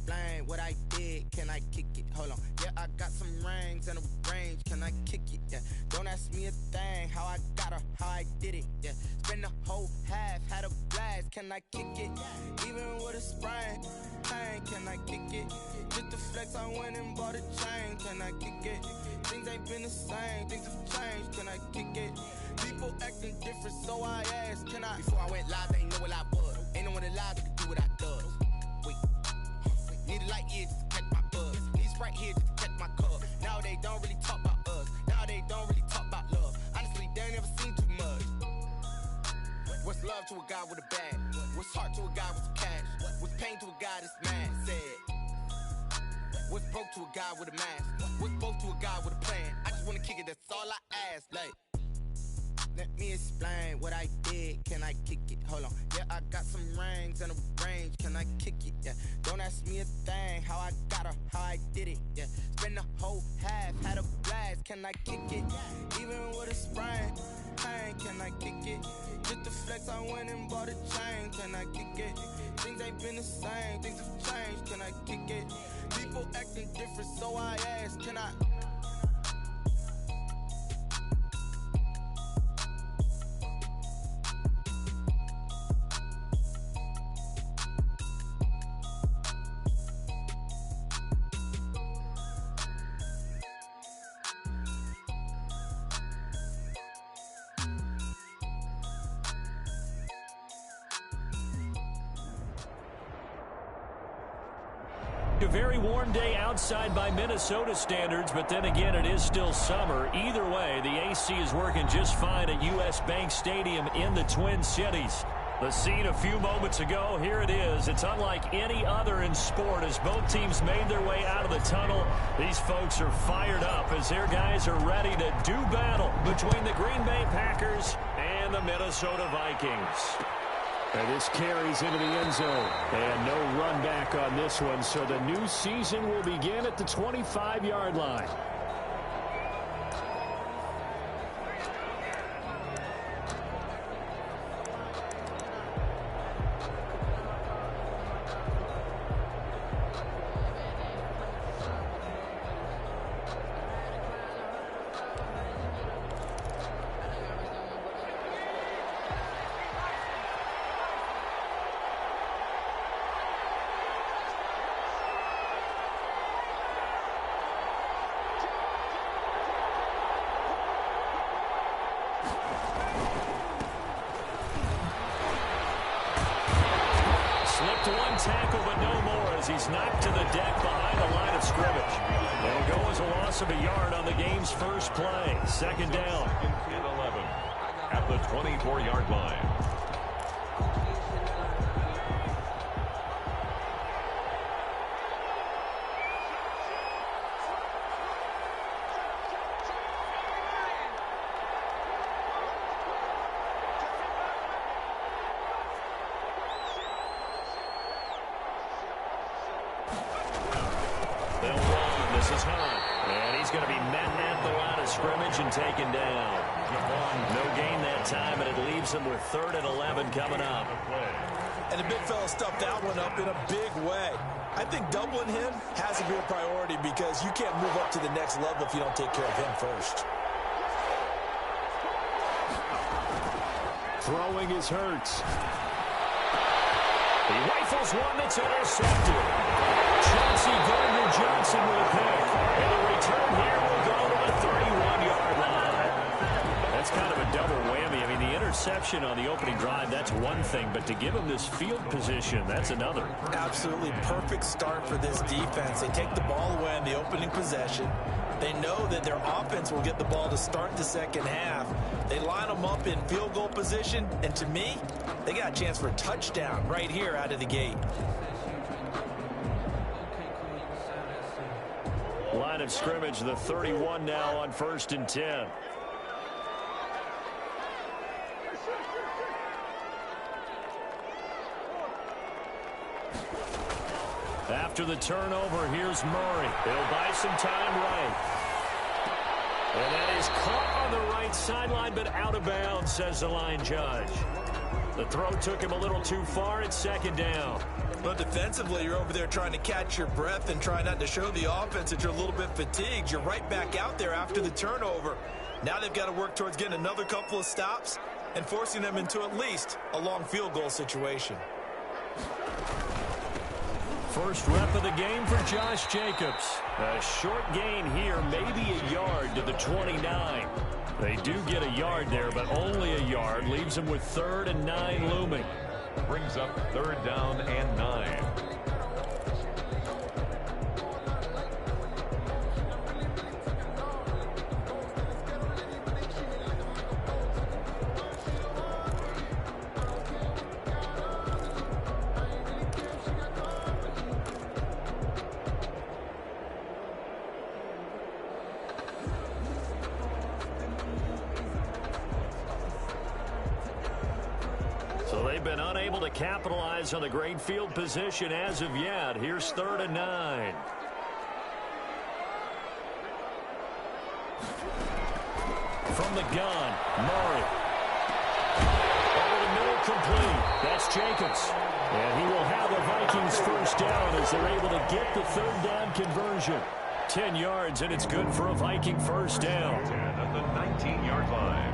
explain what I did? Can I kick it? Hold on. Yeah, I got some rings and a range. Can I kick it? Yeah. Don't ask me a thing. How I got her, how I did it. Yeah. Spend the whole half, had a blast. Can I kick it? Even with a sprain, pain. Can I kick it? Just to flex, I went and bought a chain. Can I kick it? Things ain't been the same. Things have changed. Can I kick it? People acting different, so I asked, can I? Before I went live, they ain't know what I was. Ain't no one alive that can do what I does. Wait. Need a light years just to catch my buzz. Need Sprite here just to catch my cup. Now they don't really talk about us. Now they don't really talk about love. Honestly, they ain't never seen too much. What's love to a guy with a bag? What's heart to a guy with some cash? What's pain to a guy that's mad? Said. What's broke to a guy with a mask? What's both to a guy with a plan? I just wanna kick it, that's all I ask. Like, let me explain what I did. Can I kick it? Hold on. Yeah, I got some rings and a range. Can I kick it? Yeah. Don't ask me a thing. How I got her, how I did it. Yeah. Spend the whole half, had a blast. Can I kick it? Even with a sprain, pain. Can I kick it? Just to flex, I went and bought a chain. Can I kick it? Things ain't been the same. Things have changed. Can I kick it? People acting different, so I asked, can I? A very warm day outside by Minnesota standards, but then again, it is still summer. Either way, the AC is working just fine at U.S. Bank Stadium in the Twin Cities. The scene a few moments ago, here it is. It's unlike any other in sport as both teams made their way out of the tunnel. These folks are fired up as their guys are ready to do battle between the Green Bay Packers and the Minnesota Vikings. And this carries into the end zone. And no run back on this one, so the new season will begin at the 25-yard line. Tackle, but no more as he's knocked to the deck behind the line of scrimmage. It'll go as a loss of a yard on the game's first play. Second down. 11 at the 24-yard line. And taken down. No gain that time, and it leaves him with 3rd and 11 coming up. And the big fella stuffed that one up in a big way. I think doubling him has to be a priority because you can't move up to the next level if you don't take care of him first. Throwing is Hurts. He rifles one that's intercepted. Chauncey Gardner-Johnson with a pick. And the return here will go to the 31-yard line. That's kind of a double whammy. I mean, the interception on the opening drive, that's one thing. But to give him this field position, that's another. Absolutely perfect start for this defense. They take the ball away on the opening possession. They know that their offense will get the ball to start the second half. They line them up in field goal position, and to me, they got a chance for a touchdown right here out of the gate. Line of scrimmage, the 31 now on 1st and 10. After the turnover, here's Murray. He'll buy some time right. And that is caught on the right sideline, but out of bounds, says the line judge. The throw took him a little too far. It's second down. But defensively, you're over there trying to catch your breath and try not to show the offense that you're a little bit fatigued. You're right back out there after the turnover. Now they've got to work towards getting another couple of stops and forcing them into at least a long field goal situation. First rep of the game for Josh Jacobs. A short gain here, maybe a yard to the 29. They do get a yard there, but only a yard. Leaves them with 3rd and 9 looming. Brings up 3rd down and 9. So they've been unable to capitalize on the great field position as of yet. Here's 3rd and 9. From the gun, Murray. Over the middle, complete. That's Jacobs. And he will have a Vikings first down as they're able to get the 3rd down conversion. 10 yards, and it's good for a Viking first down. 10 at the 19-yard line.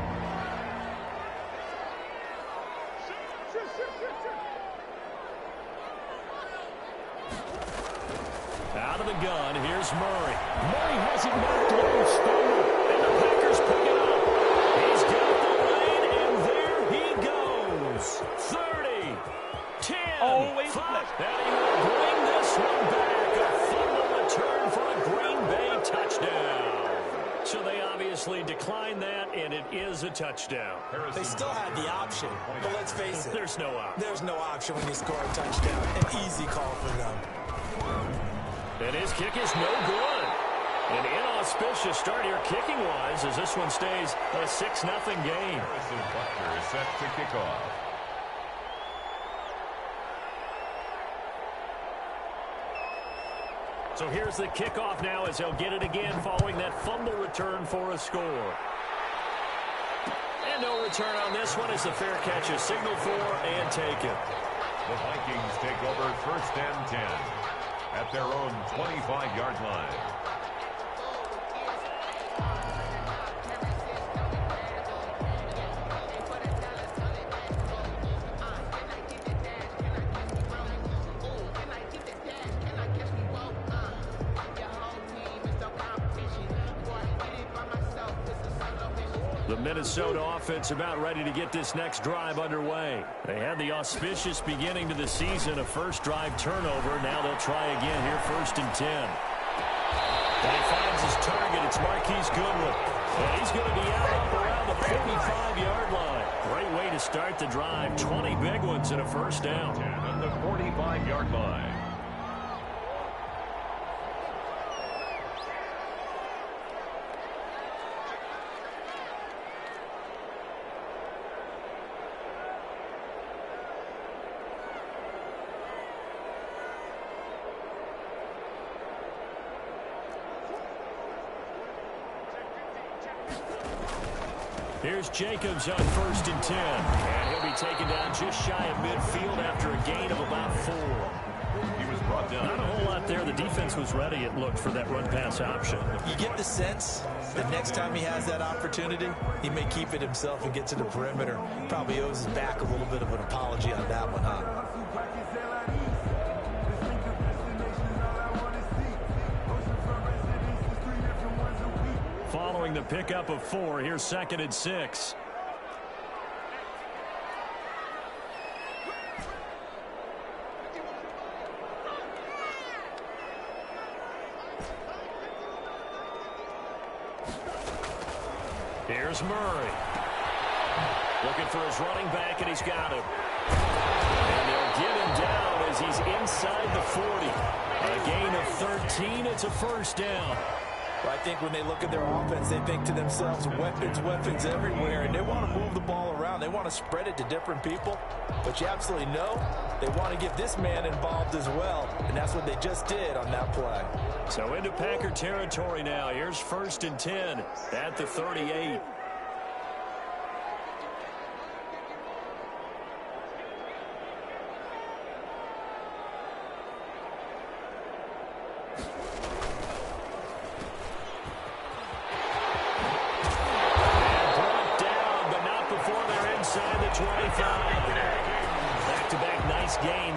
Out of the gun, here's Murray. Murray has it knocked loose. And the Packers pick it up. He's got the lead, and there he goes. 30, 10, 5. And he will bring this one back. A fumble return for a Green Bay touchdown. So they obviously declined that, and it is a touchdown. They still had the option, but let's face it. There's no option. There's no option when you score a touchdown. An easy call for them. And his kick is no good. An inauspicious start here kicking-wise as this one stays a 6-0 game. Harrison Butker is set to kick off. So here's the kickoff now as they'll get it again following that fumble return for a score. And no return on this one as the fair catch is signaled for and taken. The Vikings take over 1st and 10 at their own 25-yard line. The Minnesota offense about ready to get this next drive underway. They had the auspicious beginning to the season, a first drive turnover. Now they'll try again here, 1st and 10. And he finds his target. It's Marquise Goodwin. And he's going to be out up around the 45-yard line. Great way to start the drive. 20 big ones and a first down. 10 at the 45-yard line. Here's Jacobs on 1st and 10. And he'll be taken down just shy of midfield after a gain of about 4. He was brought down. Not a whole lot there. The defense was ready, it looked, for that run-pass option. You get the sense that next time he has that opportunity, he may keep it himself and get to the perimeter. Probably owes his back a little bit of an apology on that one, huh? Following the pickup of 4, here's 2nd and 6. Here's Murray. Looking for his running back, and he's got him. And they'll get him down as he's inside the 40. A gain of 13, it's a first down. Well, I think when they look at their offense, they think to themselves, weapons, weapons everywhere, and they want to move the ball around. They want to spread it to different people, but you absolutely know they want to get this man involved as well, and that's what they just did on that play. So into Packer territory now. Here's 1st and 10 at the 38.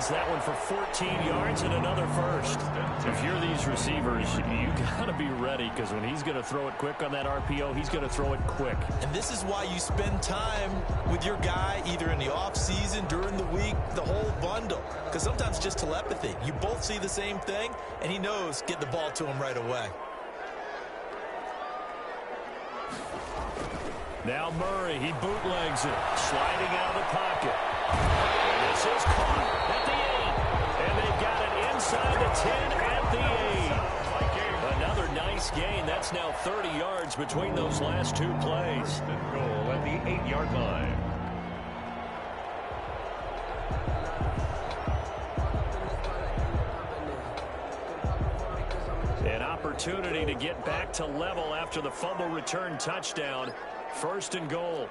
runs that one for 14 yards and another first. If you're these receivers, you got to be ready, because when he's going to throw it quick on that RPO, he's going to throw it quick. And this is why you spend time with your guy either in the offseason, during the week, the whole bundle. Because sometimes it's just telepathy. You both see the same thing, and he knows get the ball to him right away. Now Murray, he bootlegs it, sliding out of the pocket. And this is caught at the 8. And they've got it inside the 10 at the 8. Another nice gain. That's now 30 yards between those last two plays. Goal at the 8-yard line. An opportunity to get back to level after the fumble return touchdown. First and goal.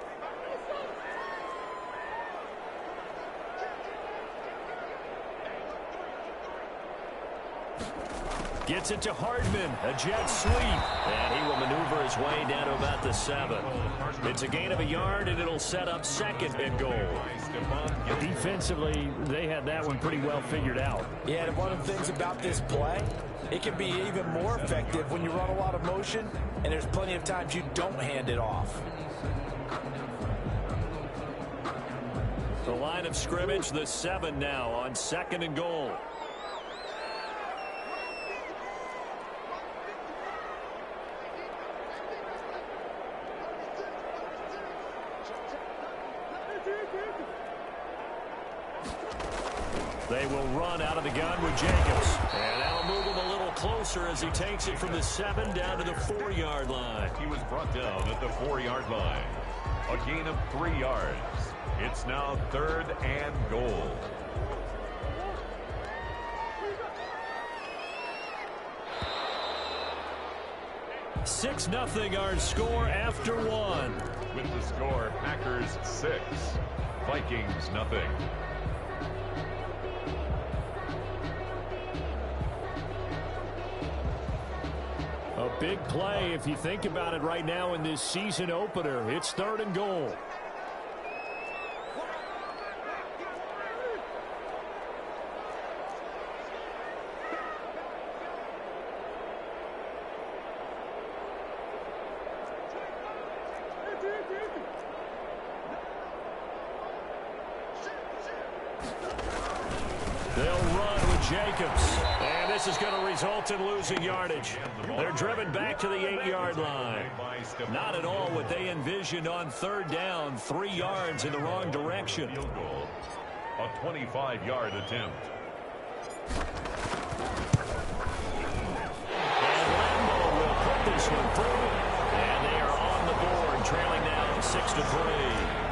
Gets it to Hardman, a jet sweep, and he will maneuver his way down to about the 7. It's a gain of a yard, and it'll set up second and goal. Defensively, they had that one pretty well figured out. Yeah, and one of the things about this play, it can be even more effective when you run a lot of motion, and there's plenty of times you don't hand it off. The line of scrimmage, the 7 now on second and goal. They will run out of the gun with Jacobs. And that'll move him a little closer as he takes it from the 7 down to the 4-yard line. He was brought down at the 4-yard line. A gain of 3 yards. It's now 3rd and goal. Six nothing our score after 1. With the score, Packers 6, Vikings nothing. A big play if you think about it right now in this season opener. It's 3rd and goal. They'll run with Jacobs. And this is going to result in losing yardage. They're driven back to the 8-yard line. Not at all what they envisioned on 3rd down. 3 yards in the wrong direction. A 25-yard attempt. And Lambo will put this one through. And they are on the board, trailing now 6-3.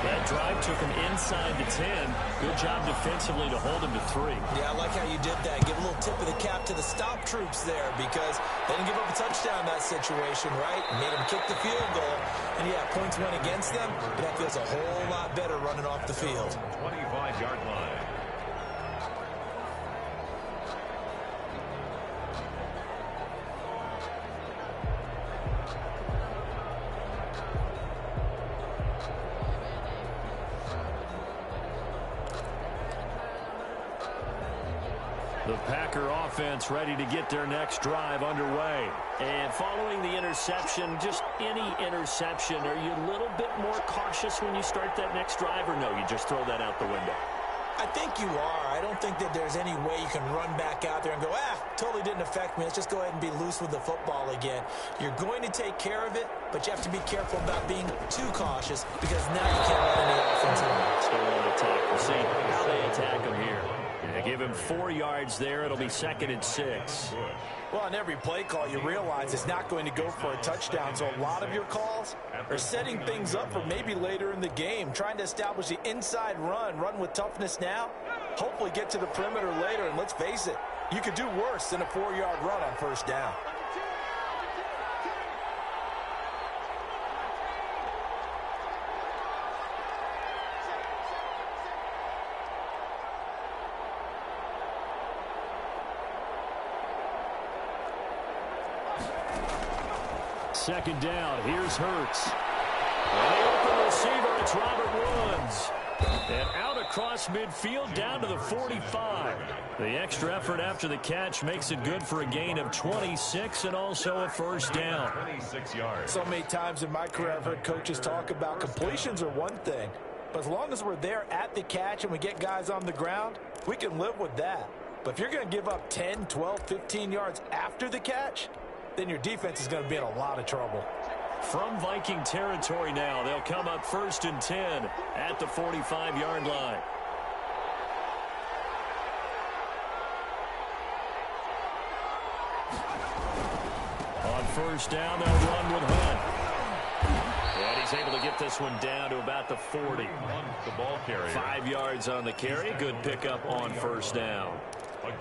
That drive took him inside the 10. Good job defensively to hold him to 3. Yeah, I like how you did that. Give a little tip of the cap to the stop troops there, because they didn't give up a touchdown in that situation, right? Made them kick the field goal. And, yeah, points went against them, but that feels a whole lot better running off the field. 25-yard line. The Packer offense ready to get their next drive underway. And following the interception, just any interception, are you a little bit more cautious when you start that next drive, or no, you just throw that out the window? I think you are. I don't think that there's any way you can run back out there and go, totally didn't affect me. Let's just go ahead and be loose with the football again. You're going to take care of it, but you have to be careful about being too cautious, because now you can't run any offense at all. Still want to attack. We'll see how they attack him here. They give him 4 yards there. It'll be 2nd and 6. Well, on every play call, you realize it's not going to go for a touchdown. So a lot of your calls are setting things up for maybe later in the game, trying to establish the inside run with toughness now, hopefully get to the perimeter later. And let's face it, you could do worse than a 4-yard run on 1st down. Second down. Here's Hurts. And they open receiver, it's Robert Woods. And out across midfield down to the 45. The extra effort after the catch makes it good for a gain of 26 and also a first down. 26 yards. So many times in my career I've heard coaches talk about completions are one thing, but as long as we're there at the catch and we get guys on the ground, we can live with that. But if you're going to give up 10, 12, 15 yards after the catch, then your defense is going to be in a lot of trouble. From Viking territory now, they'll come up 1st and 10 at the 45-yard line. On first down, they'll run with Hunt. And he's able to get this one down to about the 40. The ball carrier. 5 yards on the carry. Good pickup on first down.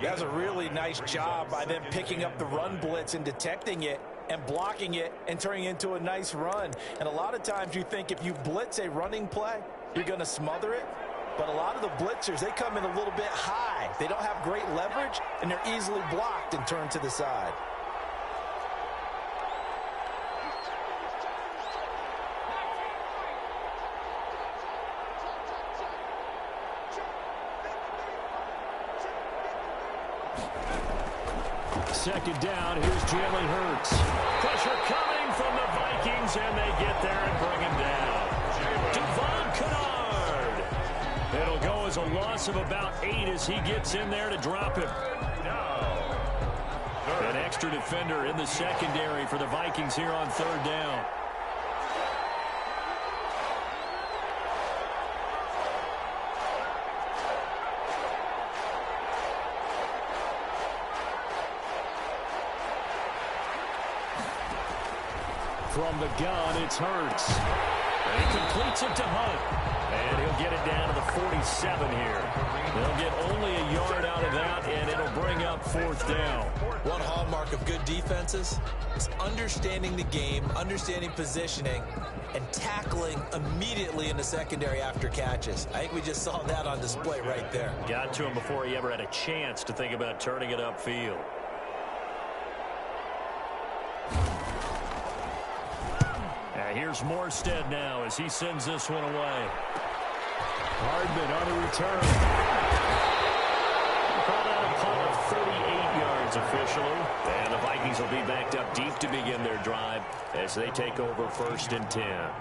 That's a really nice job by them picking up the run blitz and detecting it and blocking it and turning it into a nice run. And a lot of times you think if you blitz a running play, you're going to smother it. But a lot of the blitzers, they come in a little bit high. They don't have great leverage, and they're easily blocked and turned to the side. Second down, here's Jalen Hurts. Pressure coming from the Vikings, and they get there and bring him down. Devon Kennard. It'll go as a loss of about 8 as he gets in there to drop him. An extra defender in the secondary for the Vikings here on third down. From the gun, it's Hurts. And he completes it to Hunt. And he'll get it down to the 47 here. They'll get only a yard out of that, and it'll bring up 4th down. One hallmark of good defenses is understanding the game, understanding positioning, and tackling immediately in the secondary after catches. I think we just saw that on display right there. Got to him before he ever had a chance to think about turning it upfield. Here's Morstead now as he sends this one away. Hardman on the return. Called out a punt of 38 yards officially. And the Vikings will be backed up deep to begin their drive as they take over 1st and 10.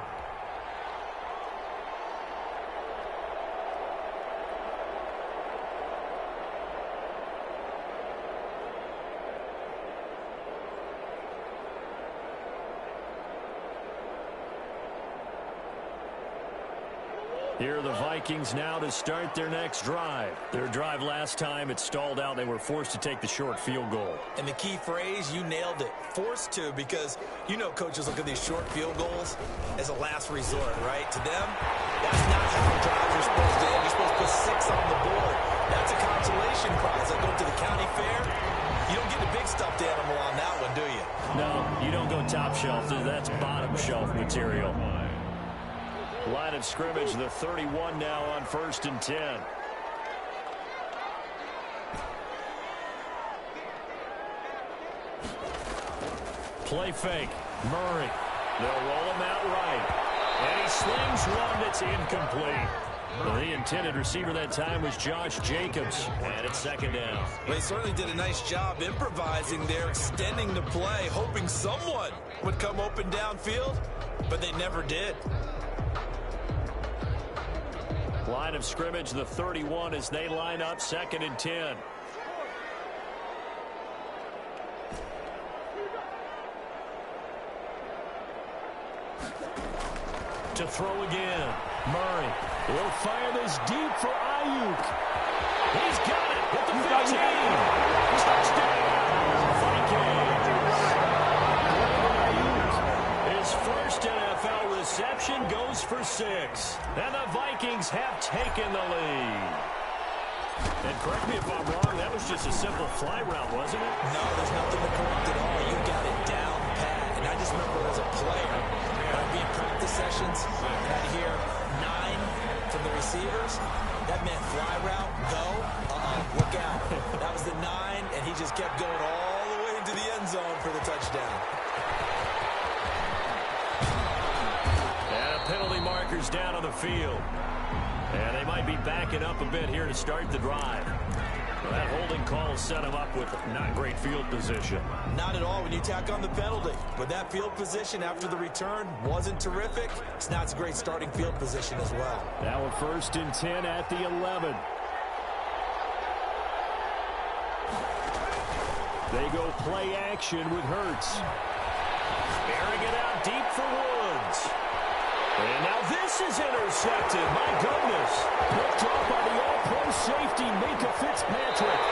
Here are the Vikings now to start their next drive. Their drive last time, it stalled out. They were forced to take the short field goal. And the key phrase, you nailed it, forced to, because you know coaches look at these short field goals as a last resort, right? To them, that's not how drives are supposed to end. You're supposed to put 6 on the board. That's a consolation prize. Like going to the county fair, you don't get a big stuffed animal on that one, do you? No, you don't go top shelf. That's bottom shelf material. Line of scrimmage, the 31 now on 1st and 10. Play fake. Murray. They'll roll him out right. And he slings one that's incomplete. The intended receiver that time was Josh Jacobs. And it's 2nd down. They certainly did a nice job improvising there, extending the play, hoping someone would come open downfield, but they never did. Line of scrimmage, the 31 as they line up 2nd and 10. To throw again. Murray. He'll fire this deep for Ayuk. He's got it at the 15. Touchdown, Vikings. His first NFL reception goes for 6. And the Vikings have taken the lead. And correct me if I'm wrong, that was just a simple fly route, wasn't it? No, there's nothing to correct at all. You got it down pat. And I just remember as a player, when I'd be in practice sessions, and I'd hear 9 from the receivers. That meant fly route, go, look out. That was the 9, and he just kept going all the way into the end zone for the touchdown. And a penalty mark Packers down on the field. And they might be backing up a bit here to start the drive. Well, that holding call set him up with not great field position. Not at all when you tack on the penalty. But that field position after the return wasn't terrific. It's not a great starting field position as well. Now a 1st and 10 at the 11. They go play action with Hurts. Airing it out deep for Woods. And now this is intercepted. My goodness. Picked off by the all-pro safety, Minka Fitzpatrick.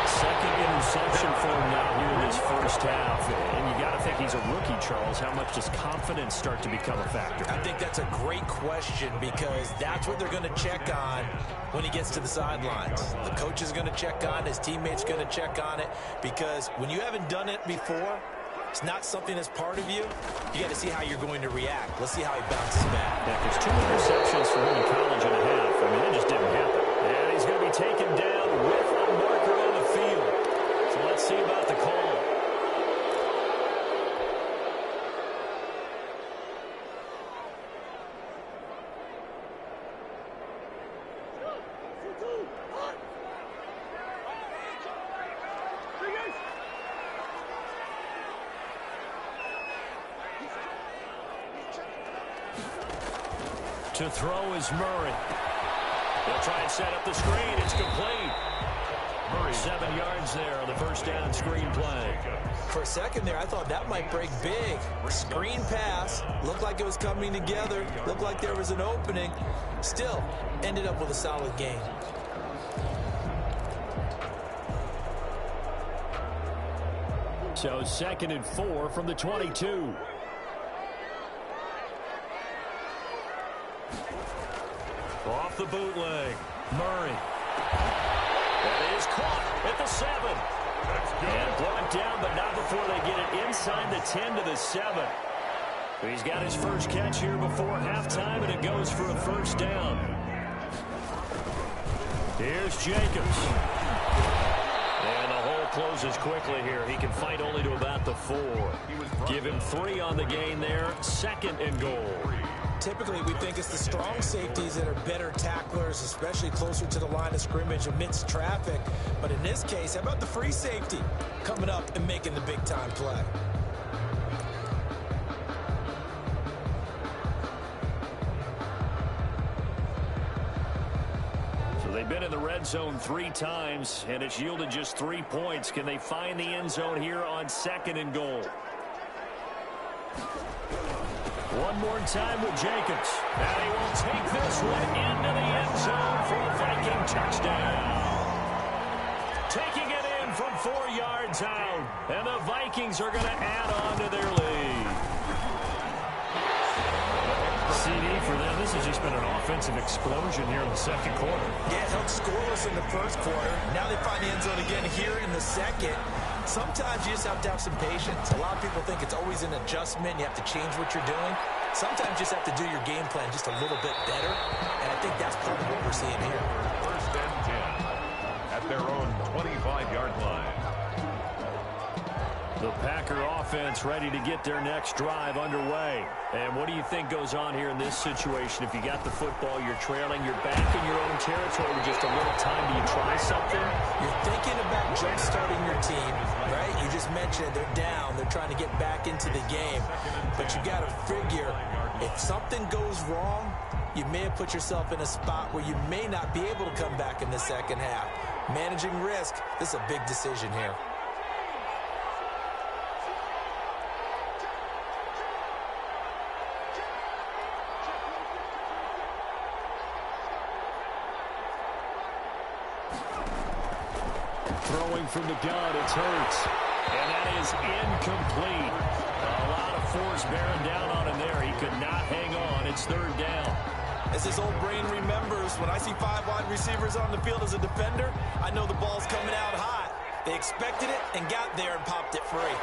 Second interception for him now here in this first half. And you got to think he's a rookie, Charles. How much does confidence start to become a factor? I think that's a great question because that's what they're going to check on when he gets to the sidelines. The coach is going to check on, his teammates going to check on it, because when you haven't done it before, it's not something that's part of you. You got to see how you're going to react. Let's see how he bounces back. Yeah, there's 2 interceptions for him in college and a half. I mean, it just didn't happen. And he's going to be taken down with a marker on the field. So let's see about the call. To throw is Murray. They'll try and set up the screen. It's complete. Murray 7 yards there on the first down screen play. For a second there, I thought that might break big. Screen pass. Looked like it was coming together. Looked like there was an opening. Still, ended up with a solid game. So 2nd and 4 from the 22. Off the bootleg, Murray. That is caught at the 7. And brought down, but not before they get it inside the 10 to the 7. He's got his first catch here before halftime, and it goes for a first down. Here's Jacobs. And the hole closes quickly here. He can fight only to about the 4. Give him 3 on the gain there. 2nd and goal. Typically, we think it's the strong safeties that are better tacklers, especially closer to the line of scrimmage amidst traffic. But in this case, how about the free safety coming up and making the big-time play? So they've been in the red zone 3 times, and it's yielded just 3 points. Can they find the end zone here on 2nd and goal? One more time with Jacobs. And he will take this one into the end zone for a Viking touchdown. Taking it in from 4 yards out. And the Vikings are going to add on to their lead. CD for them. This has just been an offensive explosion here in the 2nd quarter. Yeah, it held scoreless in the 1st quarter. Now they find the end zone again here in the 2nd. Sometimes you just have to have some patience. A lot of people think it's always an adjustment. You have to change what you're doing. Sometimes you just have to do your game plan just a little bit better. And I think that's part of what we're seeing here. 1st and 10 at their own 25-yard line. The Packer offense ready to get their next drive underway. And what do you think goes on here in this situation? If you got the football, you're trailing, you're back in your own territory with just a little time. Do you try something? You're thinking about jump-starting your team, right? You just mentioned they're down. They're trying to get back into the game. But you got to figure, if something goes wrong, you may have put yourself in a spot where you may not be able to come back in the 2nd half. Managing risk, this is a big decision here. Throwing from the gun, it's Hurts. And that is incomplete. A lot of force bearing down on him there. He could not hang on. It's 3rd down. As his old brain remembers, when I see 5 wide receivers on the field as a defender, I know the ball's coming out hot. They expected it and got there and popped it free.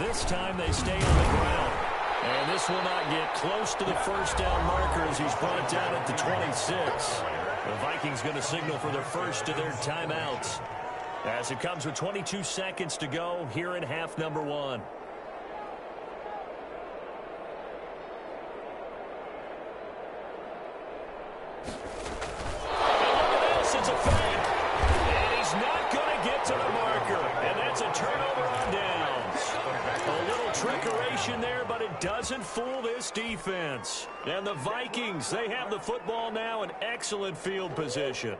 This time they stay on the ground. And this will not get close to the first down marker as he's brought down at the 26. The Vikings going to signal for their first of their timeouts as it comes with 22 seconds to go here in half number 1. doesn't fool this defense. And the Vikings, they have the football now in excellent field position.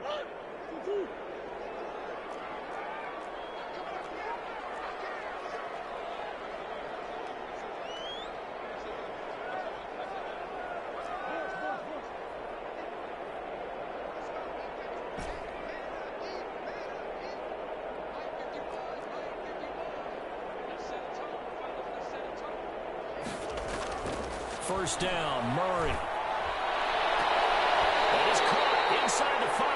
First down, Murray. And he's caught inside the 5.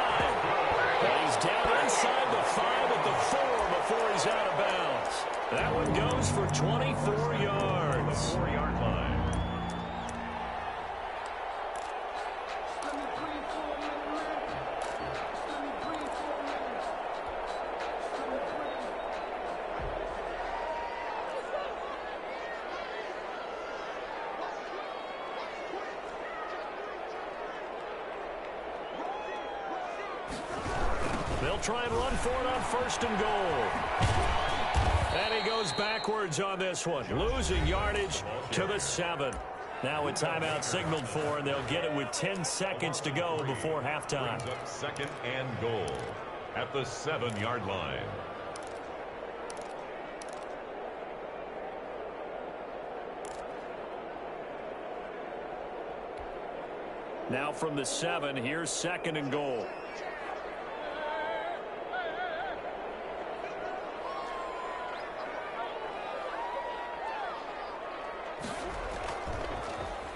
And he's down inside the 5 at the 4 before he's out of bounds. That one goes for 24 yards. The 4-yard line. They'll try and run for it on first and goal. And he goes backwards on this one, losing yardage to the 7. Now a timeout signaled for, and they'll get it with 10 seconds to go before halftime. Brings up second and goal at the 7-yard line. Now from the 7, here's second and goal.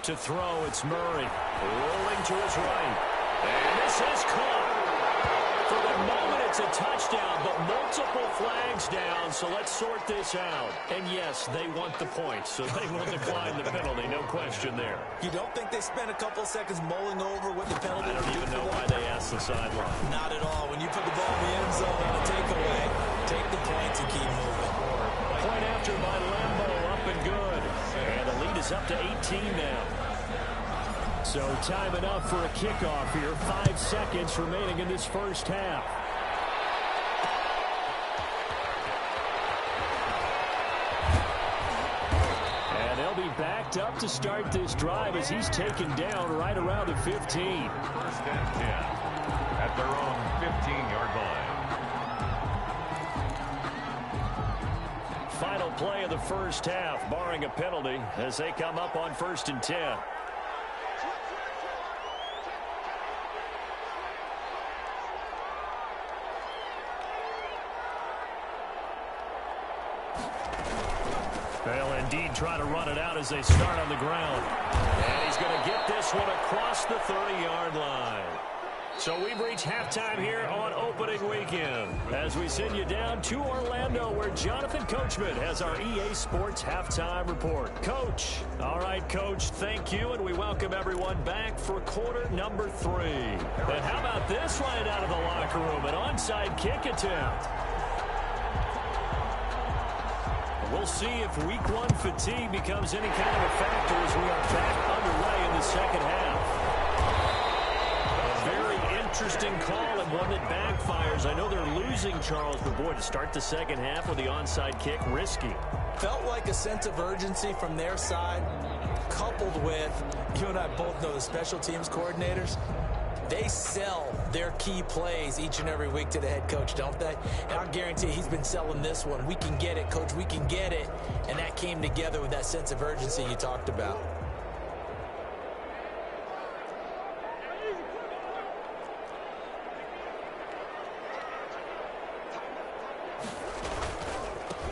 To throw, it's Murray. Rolling to his right. And this is caught. For the moment, it's a touchdown, but multiple flags down, so let's sort this out. And yes, they want the points, so they will decline the penalty, no question there. You don't think they spent a couple seconds mulling over what the penalty I don't even know why they asked the sideline. Not at all. When you put the ball in the end zone on a takeaway, take the points and keep moving. Point after by Lambo, up and good. And the lead is up to 18 now. So time enough for a kickoff here. 5 seconds remaining in this first half. And they'll be backed up to start this drive as he's taken down right around the 15. First and 10 at their own 15-yard line. Final play of the first half, barring a penalty, as they come up on first and 10. They'll indeed try to run it out as they start on the ground. And he's going to get this one across the 30-yard line. So we've reached halftime here on opening weekend as we send you down to Orlando where Jonathan Coachman has our EA Sports halftime report. Coach. All right, Coach, thank you, and we welcome everyone back for quarter number 3. And how about this right out of the locker room, an onside kick attempt. We'll see if week 1 fatigue becomes any kind of a factor as we are back underway in the second half. A very interesting call and one that backfires. I know they're losing, Charles, but boy, to start the second half with the onside kick, risky. Felt like a sense of urgency from their side, coupled with, you and I both know the special teams coordinators, they sell their key plays each and every week to the head coach, don't they? And I guarantee he's been selling this one. We can get it, coach, we can get it. And that came together with that sense of urgency you talked about.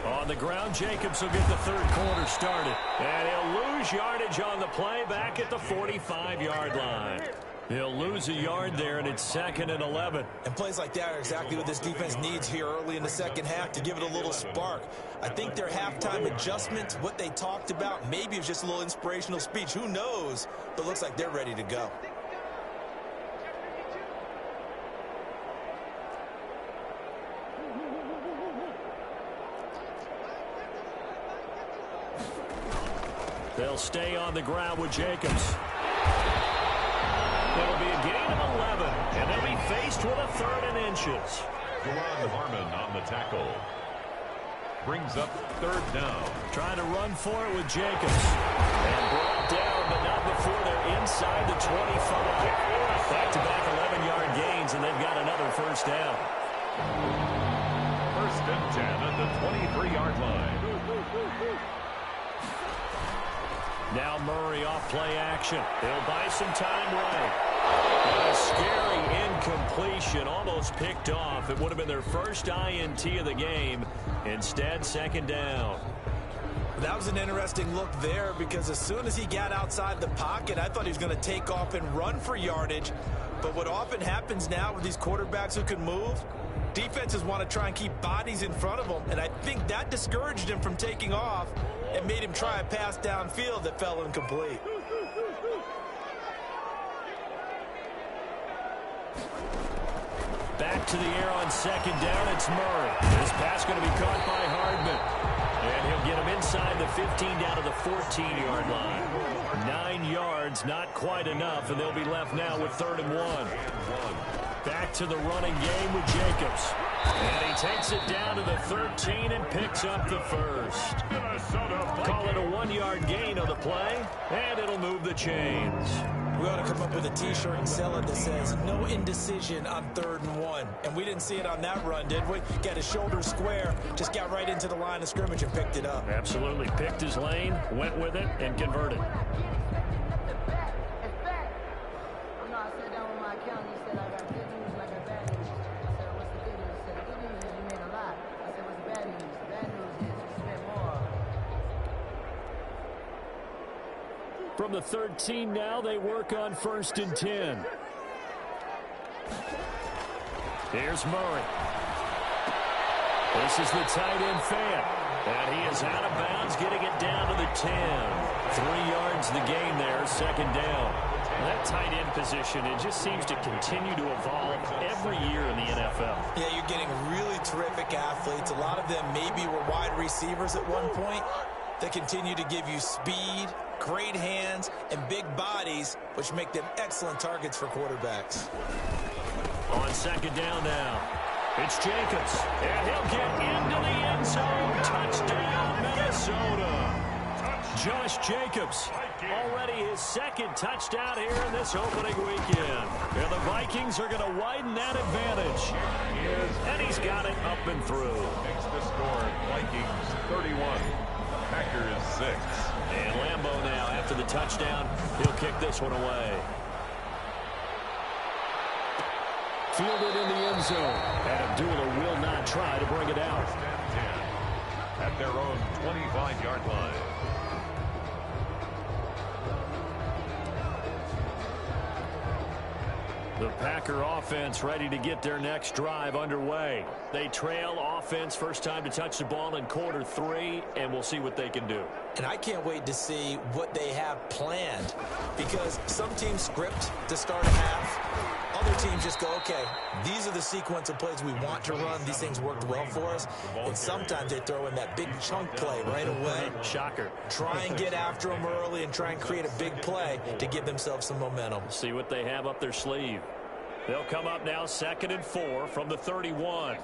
On the ground, Jacobs will get the third quarter started. And he'll lose yardage on the play back at the 45-yard line. He'll lose a yard there, and it's second and 11. And plays like that are exactly what this defense needs here early in the second half to give it a little spark. I think their halftime adjustments, what they talked about, maybe it was just a little inspirational speech. Who knows? But it looks like they're ready to go. They'll stay on the ground with Jacobs. It'll be a gain of 11, and they'll be faced with a 3rd and inches. Deron Harmon on the tackle. brings up third down. Trying to run for it with Jacobs. And brought down, but not before they're inside the 25. Back-to-back 11-yard gains, and they've got another first down. First and 10 at the 23-yard line. Now Murray off play action. They'll buy some time right. And a scary incompletion, almost picked off. It would have been their first INT of the game. Instead, second down. That was an interesting look there because as soon as he got outside the pocket, I thought he was going to take off and run for yardage. But what often happens now with these quarterbacks who can move, defenses want to try and keep bodies in front of them. And I think that discouraged him from taking off and made him try a pass downfield that fell incomplete. Back to the air on second down. It's Murray. This pass going to be caught by Hardman. And he'll get him inside the 15 down to the 14-yard line. 9 yards, not quite enough, and they'll be left now with 3rd and 1. Back to the running game with Jacobs. And he takes it down to the 13 and picks up the first. Call it a 1-yard gain on the play, and it'll move the chains. We ought to come up with a T-shirt and sell it that says, no indecision on 3rd and 1. And we didn't see it on that run, did we? Got his shoulder square, just got right into the line of scrimmage and picked it up. Absolutely. Picked his lane, went with it, and converted. From the 13 now, they work on 1st and 10. Here's Murray. This is the tight end fan. And he is out of bounds, getting it down to the 10. 3 yards the gain there, second down. That tight end position, it just seems to continue to evolve every year in the NFL. Yeah, you're getting really terrific athletes. A lot of them maybe were wide receivers at one point. They continue to give you speed, great hands, and big bodies, which make them excellent targets for quarterbacks. On second down now, it's Jacobs, and he'll get into the end zone. Touchdown, Minnesota. Josh Jacobs, already his 2nd touchdown here in this opening weekend. And the Vikings are going to widen that advantage. And he's got it up and through. Makes the score Vikings 31. Packers 6. And Lambeau now, after the touchdown, he'll kick this one away. Fielded in the end zone. And Abdullah will not try to bring it out. 10 at their own 25-yard line. The Packer offense ready to get their next drive underway. They trail offense, first time to touch the ball in quarter 3, and we'll see what they can do. And I can't wait to see what they have planned, because some teams script to start a half. Other teams just go, okay, these are the sequence of plays we want to run. These things worked well for us. And sometimes they throw in that big chunk play right away. Shocker. Try and get after them early and try and create a big play to give themselves some momentum. See what they have up their sleeve. They'll come up now 2nd and 4 from the 31.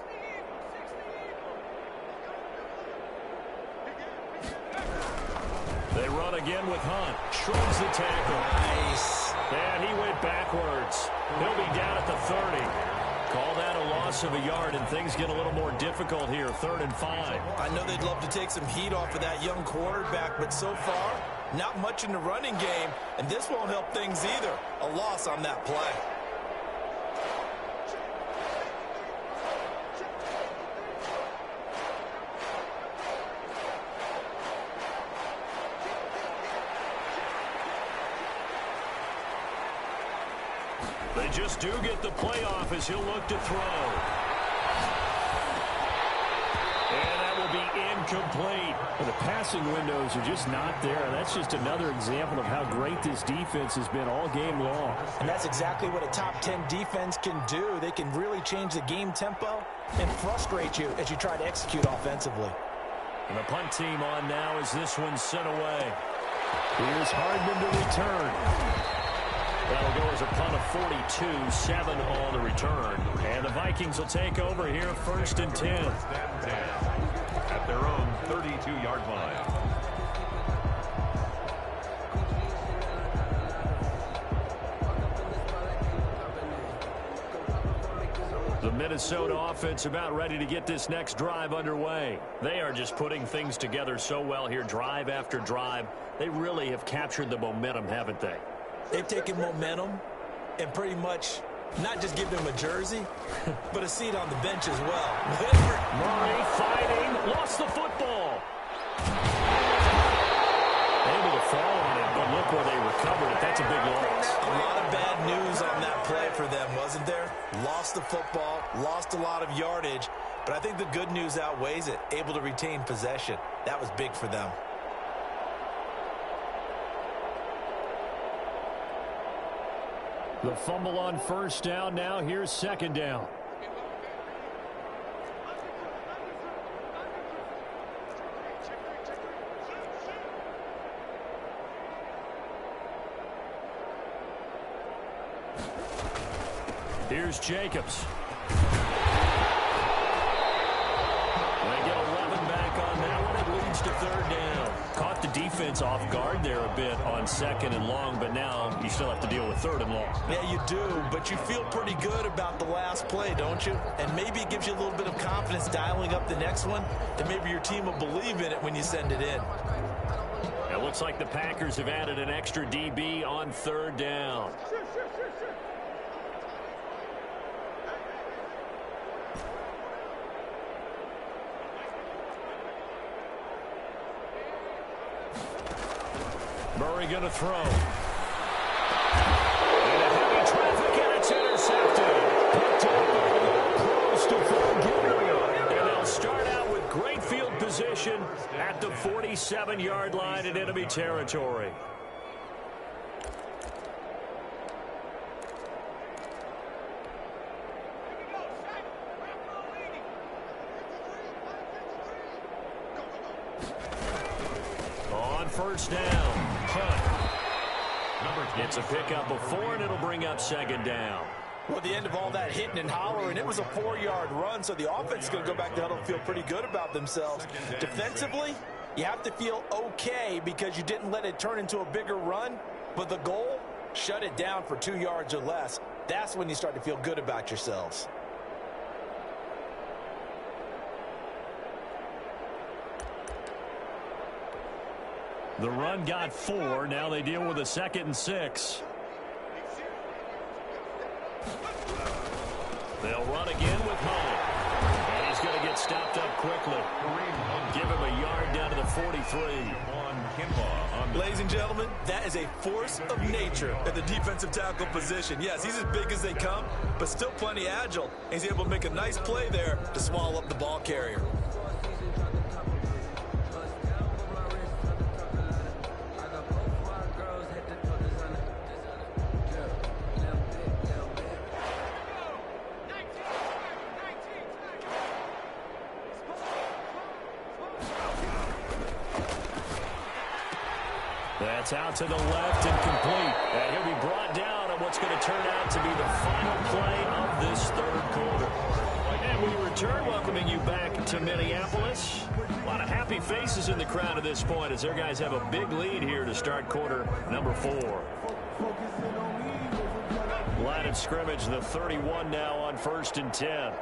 They run again with Hunt. Shrugs the tackle. Nice. And he went backwards. He'll be down at the 30. Call that a loss of a yard, and things get a little more difficult here. 3rd and 5. I know they'd love to take some heat off of that young quarterback, but so far, not much in the running game, and this won't help things either. A loss on that play. They just do get the playoff as he'll look to throw. And that will be incomplete. Well, the passing windows are just not there. That's just another example of how great this defense has been all game long. And that's exactly what a top 10 defense can do. They can really change the game tempo and frustrate you as you try to execute offensively. And the punt team on now as this one's sent away. Here's Hardman to return. That'll go as a punt of 42, 7 on the return. And the Vikings will take over here 1st and 10. at their own 32-yard line. The Minnesota offense about ready to get this next drive underway. They are just putting things together so well here, drive after drive. They really have captured the momentum, haven't they? They've taken momentum and pretty much not just given him a jersey, but a seat on the bench as well. Murray fighting, lost the football. Able to fall on it, but look where they recovered it. That's a big loss. A lot of bad news on that play for them, wasn't there? Lost the football, lost a lot of yardage, but I think the good news outweighs it. Able to retain possession. That was big for them. The fumble on first down. Now here's second down. Here's Jacobs. They get 11 back on that one. It leads to third down. Caught the defense off guard there a bit on second and long, but now you still have to deal with third and long. Yeah, you do, but you feel pretty good about the last play, don't you? And maybe it gives you a little bit of confidence dialing up the next one, that maybe your team will believe in it when you send it in. It looks like the Packers have added an extra DB on third down. Murray going to throw. And a heavy traffic, and it's intercepted. Picked up close to and they'll start out with great field position at the 47-yard line in enemy territory. On first down. It's a pickup of 4, and it'll bring up second down. Well, at the end of all that hitting and hollering, it was a 4-yard run, so the offense is going to go back to huddle and feel pretty good about themselves. Defensively, you have to feel okay because you didn't let it turn into a bigger run, but the goal, shut it down for 2 yards or less. That's when you start to feel good about yourselves. The run got 4. Now they deal with a 2nd and 6. They'll run again with Hunt. And he's going to get stopped up quickly. Give him a yard down to the 43. Ladies and gentlemen, that is a force of nature at the defensive tackle position. Yes, he's as big as they come, but still plenty agile. He's able to make a nice play there to swallow up the ball carrier. That's out to the left and complete. And he'll be brought down on what's going to turn out to be the final play of this third quarter. And we return, welcoming you back to Minneapolis. A lot of happy faces in the crowd at this point as their guys have a big lead here to start quarter number 4. Line of scrimmage, the 31 now on 1st and 10.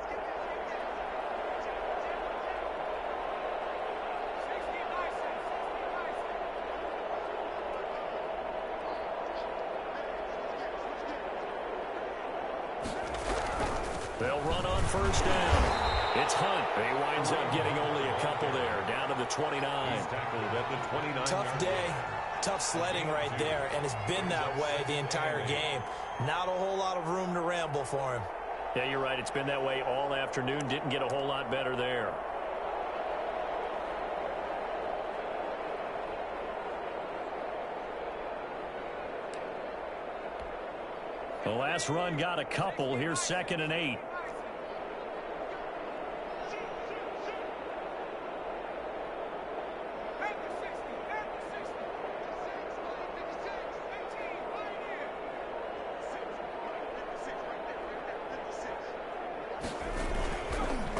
They'll run on first down. It's Hunt. He winds up getting only a couple there, down to the 29. He's tackled at the 29. Tough day, tough sledding right there, and it's been that way the entire game. Not a whole lot of room to ramble for him. Yeah, you're right. It's been that way all afternoon. Didn't get a whole lot better there. The last run got a couple. Here's 2nd and 8.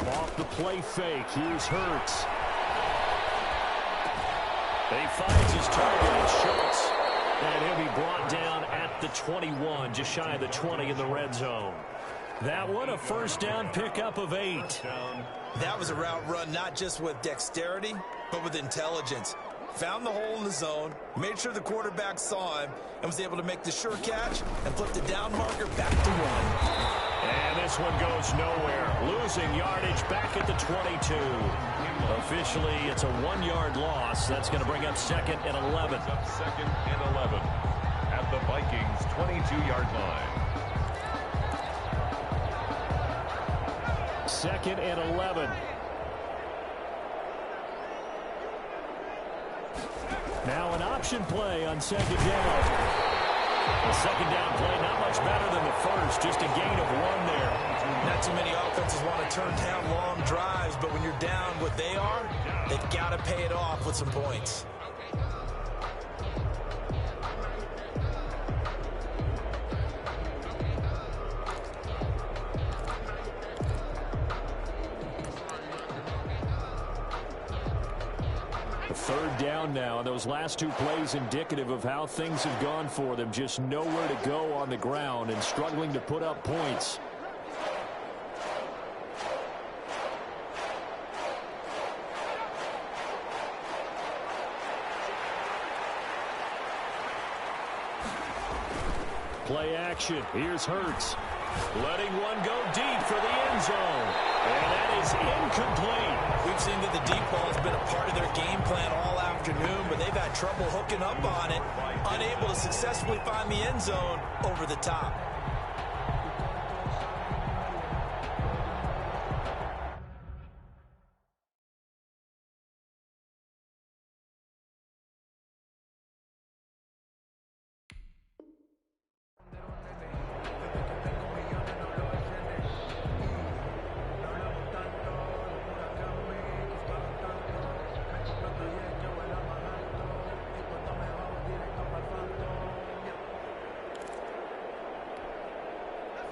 Off the play fake. Here's Hurts. He finds his target in Schultz. And he'll be brought down at the 21, just shy of the 20 in the red zone. That one, a first down pickup of 8. That was a route run not just with dexterity, but with intelligence. Found the hole in the zone, made sure the quarterback saw him, and was able to make the sure catch and flip the down marker back to 1. And this one goes nowhere. Losing yardage back at the 22. Officially, it's a 1-yard loss. That's going to bring up 2nd and 11. Second and 11 at the Vikings' 22-yard line. 2nd and 11. Now an option play on 2nd down. The 2nd down play not much better than the first, just a gain of 1 there. Not too many offenses want to turn down long drives, but when you're down what they are, they've got to pay it off with some points. Third down now, and those last 2 plays indicative of how things have gone for them. Just nowhere to go on the ground and struggling to put up points. Play action. Here's Hurts. Letting one go deep for the end zone. And that is incomplete. We've seen that the deep ball has been a part of their game plan all afternoon, but they've had trouble hooking up on it, unable to successfully find the end zone over the top.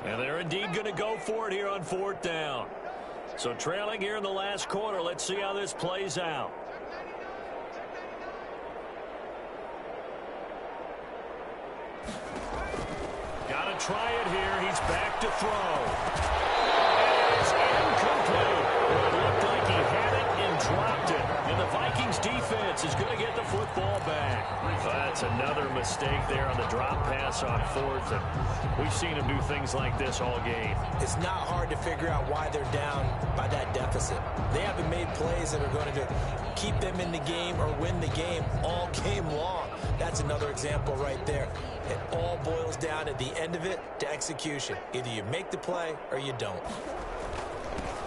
And they're indeed going to go for it here on 4th down. So trailing here in the last quarter. Let's see how this plays out. Got to try it here. He's back to throw. And it's incomplete. It looked like he had it and dropped it. And the Vikings defense is going to get the football back. That's another mistake there on the drop pass on 4th. And we've seen him do things like this all game. It's not hard to figure out why they're down by that deficit. They haven't made plays that are going to keep them in the game or win the game all game long. That's another example right there. It all boils down at the end of it to execution. Either you make the play or you don't.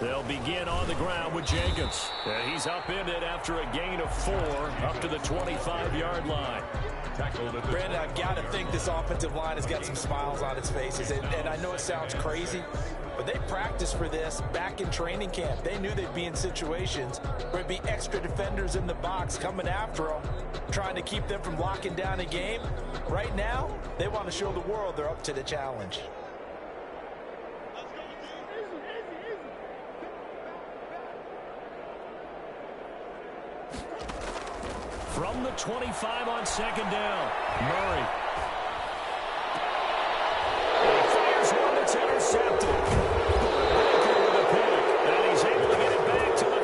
They'll begin on the ground with Jenkins. He's upended after a gain of 4 up to the 25-yard line. Brandon, I've got to think this offensive line has got some smiles on its faces. And I know it sounds crazy, but they practiced for this back in training camp. They knew they'd be in situations where there'd be extra defenders in the box coming after them, trying to keep them from locking down a game. Right now, they want to show the world they're up to the challenge. From the 25 on 2nd down, Murray. He fires one that's intercepted. Baker with a pick, and he's able to get it back to the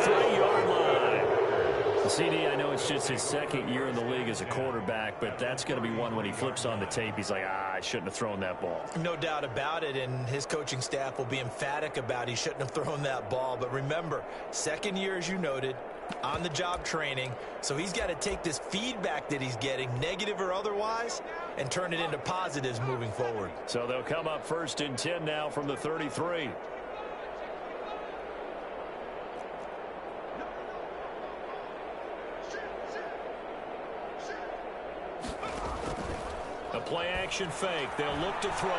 33-yard line. CD, I know it's just his 2nd year in the league as a quarterback, but that's going to be one when he flips on the tape. He's like, I shouldn't have thrown that ball. No doubt about it, and his coaching staff will be emphatic about he shouldn't have thrown that ball. But remember, 2nd year, as you noted, on-the-job training, so he's got to take this feedback that he's getting, negative or otherwise, and turn it into positives moving forward. So they'll come up 1st and 10 now from the 33. A play-action fake. They'll look to throw.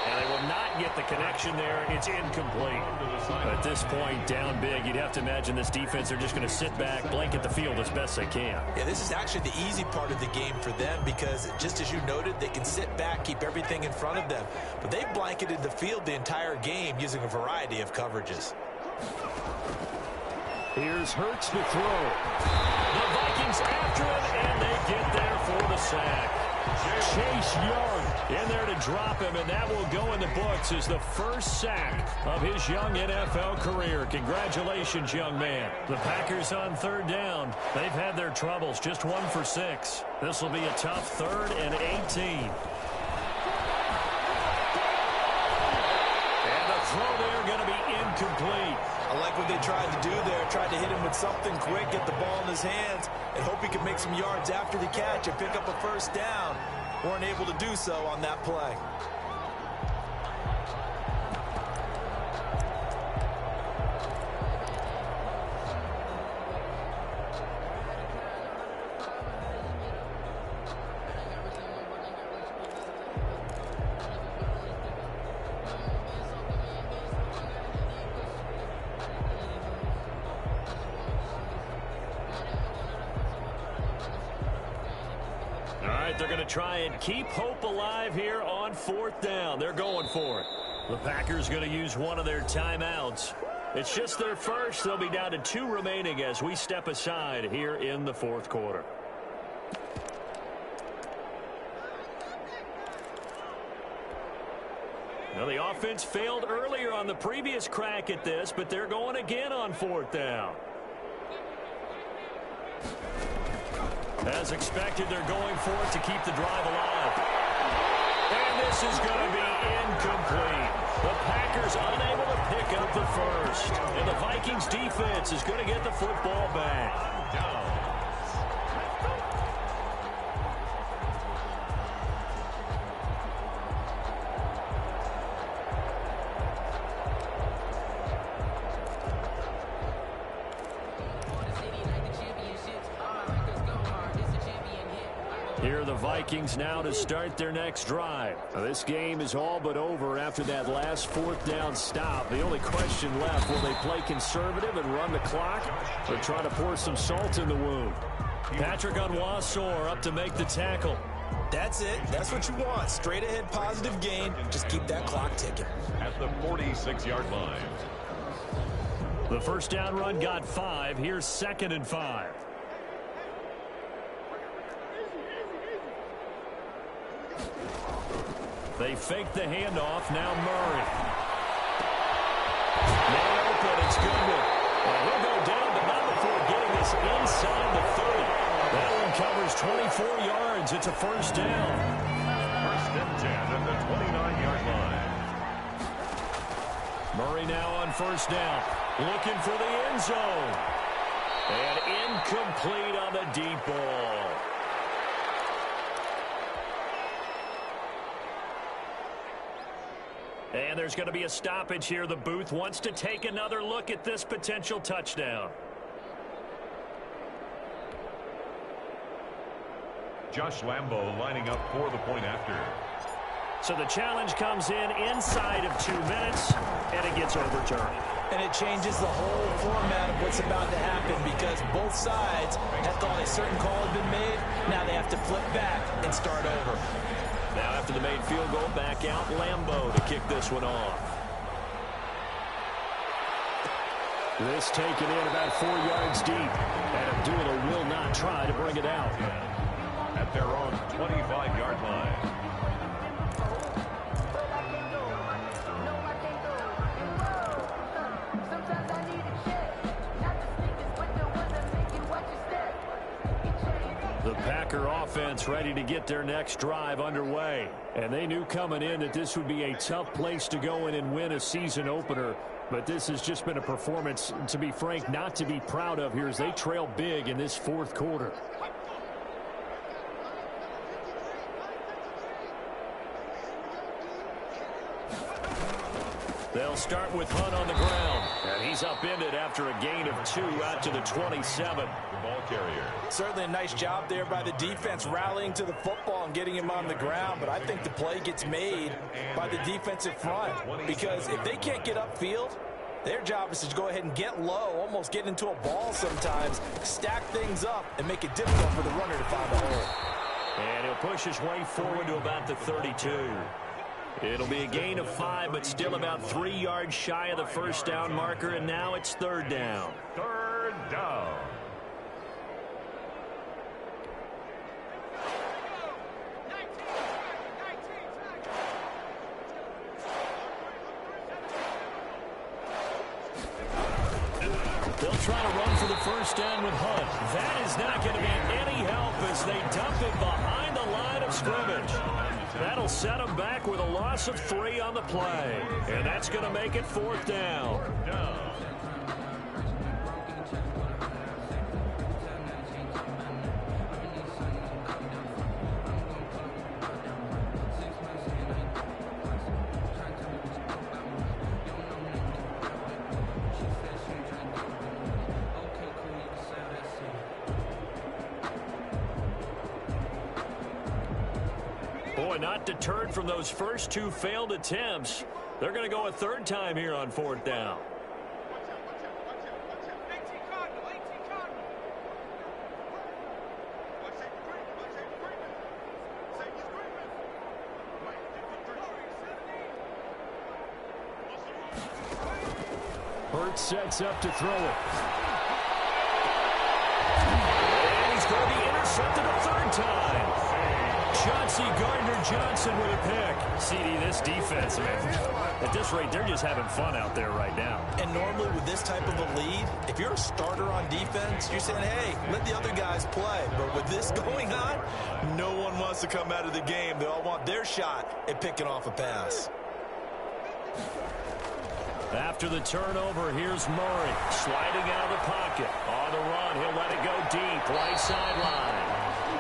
And they will not get the connection there. It's incomplete. At this point, down big, you'd have to imagine this defense, they're just going to sit back, blanket the field as best they can. Yeah, this is actually the easy part of the game for them because, just as you noted, they can sit back, keep everything in front of them. But they've blanketed the field the entire game using a variety of coverages. Here's Hurts to throw. The Vikings after him, and they get there for the sack. Chase Young in there to drop him, and that will go in the books as the first sack of his young NFL career. Congratulations, young man. The Packers on third down. They've had their troubles, just 1 for 6. This will be a tough 3rd and 18. And the throw there going to be incomplete. I like what they tried to do there. Tried to hit him with something quick, get the ball in his hands, and hope he could make some yards after the catch and pick up a first down. Weren't able to do so on that play. They're going to try and keep hope alive here on 4th down. They're going for it. The Packers going to use one of their timeouts. It's just their first. They'll be down to 2 remaining as we step aside here in the 4th quarter. Now, the offense failed earlier on the previous crack at this, but they're going again on 4th down. As expected, they're going for it to keep the drive alive. And this is going to be incomplete. The Packers unable to pick up the first. And the Vikings defense is going to get the football back. Down. Here are the Vikings now to start their next drive. Now, this game is all but over after that last 4th down stop. The only question left, will they play conservative and run the clock or try to pour some salt in the wound? Patrick Onwuasor up to make the tackle. That's it. That's what you want. Straight ahead positive gain. Just keep that clock ticking. At the 46-yard line. The first down run got 5. Here's 2nd and 5. They fake the handoff. Now Murray. Man open. It's Goodwin. Well, he'll go down, but not before getting this inside the 30. That one covers 24 yards. It's a first down. 1st and 10 at the 29-yard line. Murray now on first down. Looking for the end zone. And incomplete on the deep ball. And there's going to be a stoppage here. The booth wants to take another look at this potential touchdown. Josh Lambo lining up for the point after. So the challenge comes in inside of 2 minutes, and it gets overturned. And it changes the whole format of what's about to happen because both sides had thought a certain call had been made. Now they have to flip back and start over. Now after the made field goal, back out Lambo to kick this one off. This taken in about 4 yards deep. And Abdullah will not try to bring it out. At their own 25-yard line. The Packer offense ready to get their next drive underway. And they knew coming in that this would be a tough place to go in and win a season opener. But this has just been a performance, to be frank, not to be proud of here as they trail big in this 4th quarter. They'll start with Hunt on the ground. And he's upended after a gain of 2 out to the 27. The ball carrier. Certainly a nice job there by the defense rallying to the football and getting him on the ground. But I think the play gets made by the defensive front. Because if they can't get upfield, their job is to go ahead and get low, almost get into a ball sometimes, stack things up, and make it difficult for the runner to find a hole. And he'll push his way forward to about the 32. It'll be a gain of 5, but still about 3 yards shy of the first down marker, and now it's third down. Third down. They'll try to run for the first down with Hunt. That is not going to be any help as they dump it behind the line of scrimmage. That'll set them back with a loss of 3 on the play. And that's going to make it fourth down. Boy, not deterred from those first 2 failed attempts. They're going to go a third time here on fourth down. Hurts sets up to throw it. And he's going to be intercepted a third time. Chauncey Gardner-Johnson with a pick. CD, this defense, man, at this rate, they're just having fun out there right now. And normally with this type of a lead, if you're a starter on defense, you're saying, hey, let the other guys play. But with this going on, no one wants to come out of the game. They all want their shot at picking off a pass. After the turnover, here's Murray sliding out of the pocket. On the run, he'll let it go deep, right sideline.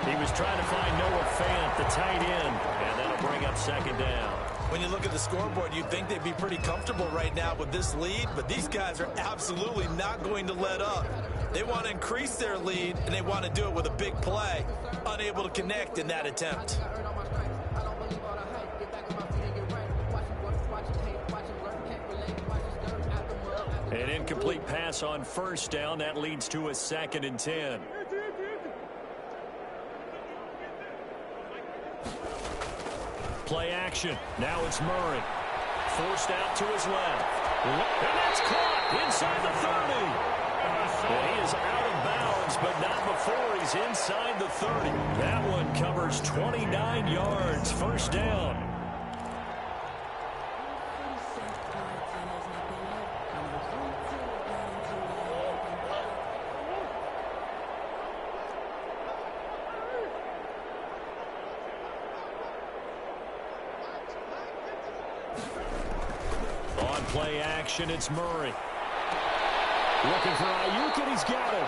He was trying to find Noah Fant, the tight end, and that'll bring up second down. When you look at the scoreboard, you'd think they'd be pretty comfortable right now with this lead, but these guys are absolutely not going to let up. They want to increase their lead, and they want to do it with a big play. Unable to connect in that attempt. An incomplete pass on first down. That leads to a 2nd and 10. Play action. Now it's Murray. Forced out to his left. And that's caught inside the 30. And he is out of bounds, but not before he's inside the 30. That one covers 29 yards. First down. Play action, it's Murray. Looking for Ayuk, and he's got him.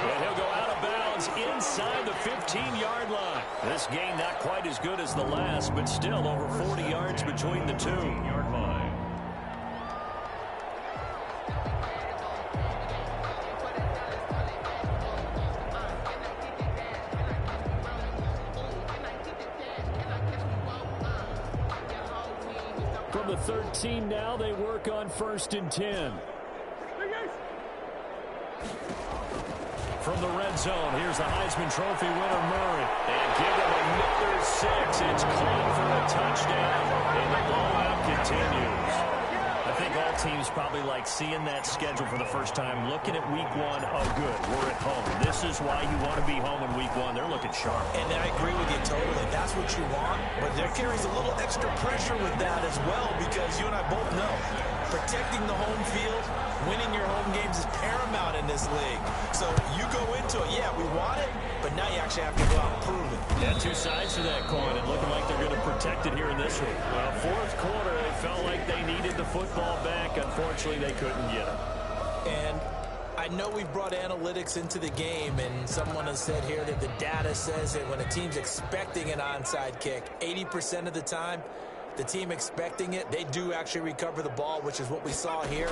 And he'll go out of bounds inside the 15-yard line. This game not quite as good as the last, but still over 40 yards between the two. 15-yard line. From the 13 now, they work on 1st and 10. From the red zone, here's the Heisman Trophy winner, Murray. And give him another 6. It's clean for a touchdown, and the blowout continues. I think all teams probably like seeing that schedule for the first time, looking at week 1. Oh, good, we're at home. This is why you want to be home in week 1. They're looking sharp. And I agree with you totally. That's what you want. But there carries a little extra pressure with that as well, because you and I both know protecting the home field, winning your home games is paramount in this league. So you go into it, yeah, we want it, but now you actually have to go out and prove it. Yeah, 2 sides to that coin, and looking like they're going to protect it here in this one. Well, fourth quarter, it felt like they needed the football back. Unfortunately, they couldn't get it. And I know we've brought analytics into the game, and someone has said here that the data says that when a team's expecting an onside kick, 80% of the time, the team expecting it, they do actually recover the ball, which is what we saw here.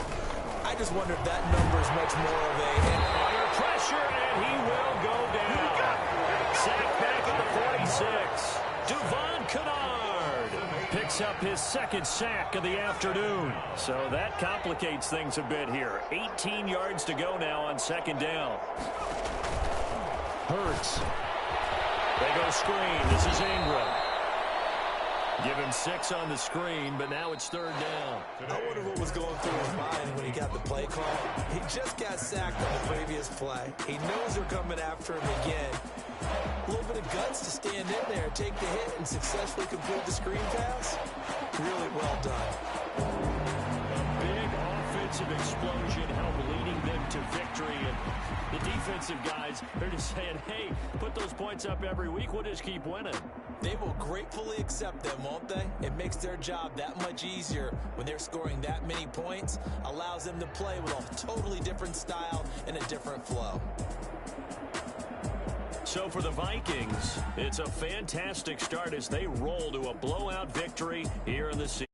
I just wonder if that number is much more of a... Under pressure, and he will go down. Sacked back at the 46. Duvon Kennard picks up his 2nd sack of the afternoon. So that complicates things a bit here. 18 yards to go now on 2nd down. Hurts. They go screen. This is Ingram. Give him 6 on the screen, but now it's 3rd down. I wonder what was going through his mind when he got the play call. He just got sacked on the previous play. He knows they're coming after him again. A little bit of guts to stand in there, take the hit, and successfully complete the screen pass. Really well done. A big offensive explosion helped leading them to victory. And the defensive guys, they're just saying, hey, put those points up every week. We'll just keep winning. They will gratefully accept them, won't they? It makes their job that much easier when they're scoring that many points. Allows them to play with a totally different style and a different flow. So for the Vikings, it's a fantastic start as they roll to a blowout victory here in the season.